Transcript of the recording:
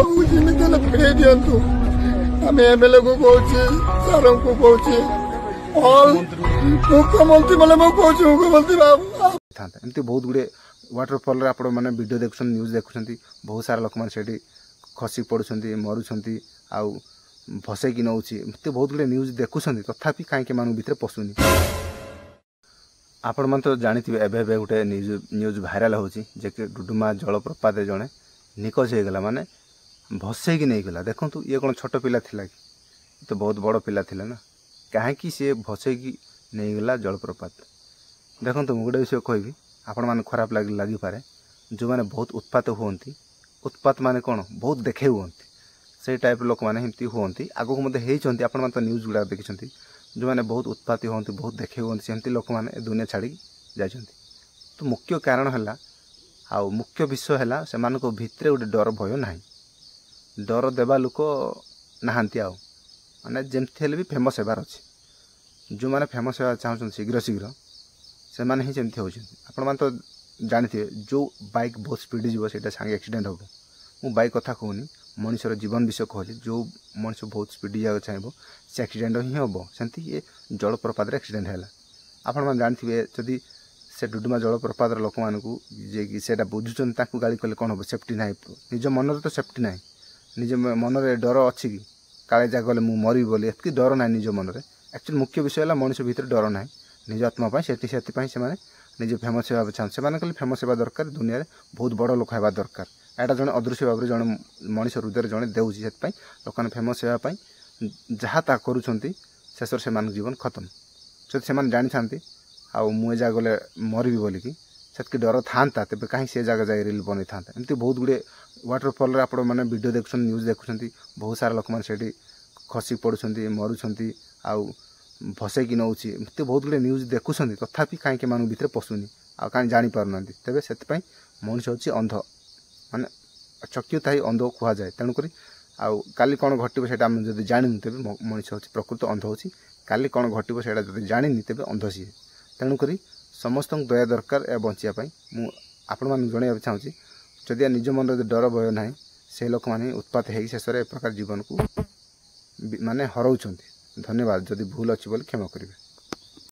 आगु जेमिति हेले फिरे दियंतु आम एमएलए को कहूँ सार को कहूँ ऑल मुख्यमंत्री बोले मुख्यमंत्री बाबू एमती बहुत गुड़े वाटरफॉल आप वीडियो देखुं न्यूज देखुं बहुत सारा लोक मैंने खसी पड़ुं मरुंट आउ भसैकी नौ बहुत गुड़े न्यूज देखुं तथापि कहीं मान भर पशुनी आपण तो जानी एवं गोटे न्यूज भाइराल होची जे कि डुडुमा जलप्रपात जड़े निखोज हो गला माने भसैकी नहीं गला देखु ये कौन छोट पिला थिला कि तो बहुत बड़ पिला थिला ना कहीं सी भसैकी नहीं गला जलप्रपात देखो मुझे गोटे विषय कहबी आपण मैंने खराब लगिपारे जो मैंने बहुत उत्पात हुंती उत्पात माने कौन बहुत देखे हुंती से टाइप लोक मैंने एमती हुंती आगक मत आपण तो न्यूज गुड़ा देखी जो मैंने बहुत उत्पाती होती बहुत देखे हुंती सेमती लोक मैंने दुनिया छाड़ी जाती तो मुख्य कारण है आउ मुख्य विषय है से भितर गोटे डर भय ना डर देवा लोक नहांती आउ माने जमती भी फेमस होबार अच्छे जो मैंने फेमस होगा चाहूँ शीघ्र शीघ्र से मैंने ही जमती होने तो जानी जो बाइक बहुत स्पीड जीव से सांगे एक्सीडेंट हम मु बाइक कथा कहूनी मनुष्यर जीवन विषय कहली जो मनुष्य बहुत स्पीड जाए चाहिए से एक्सीडेंट ही हम सेमती ये जलप्रपात एक्सीडेंट है आपण मैंने जानते जदि से डुडुमा जलप्रपात लोक मानू जे से बुझुन गाड़ी कले कौन हम सेफ्टी ना निज मन तो सेफ्टी ना निज मन डर अच्छी कि काले जा गले मुझे मरबी बोली एत डर ना निज मन में एक्चुअली मुख्य विषय है मनुष्य भीतर डर ना निज आत्मा से निजे फेमस होगा चाहते से फेमस होगा दरकार दुनिया में बहुत बड़ लोक होगा दरकार यहाँ जड़े अदृश्य भाव में जड़े मनीष हृदय जड़े देउछि से लोक फेमस होगापी जहाँ ता करेष से जीवन खत्म से जानी था आउ मुझे जगह गले मरबी बोलिकी से डर था तेज कहीं से जगह जाए रिल बन था एमती बहुत गुड़े वाटरफॉल आप वीडियो देखुं न्यूज देखुं बहुत सारा लोक मैंने खसी पड़ुं मरुंट आउ भसैकी नौ बहुत गुड़े न्यूज देखुं तथापि कहीं मान भर पशुनी आ कहीं जापार तेज से मनुष्य हूँ अंध माने चक्षु थाई अंध कहुए तेणुक आउ काली कौन घटो से जब जानी तेज मनुष्य हूँ प्रकृत अंध हो काली कौन घटो से जब जानी तेज अंध सी तेणुक समस्त दया दरकार या बचापी मुझे जनवाक चाहूँगी जदि निज मन डर भय ना से लोक मैंने उत्पात हो शेष प्रकार जीवन को माने हराउछंती धन्यवाद जदि भूल अच्छी बोले क्षमा करेंगे।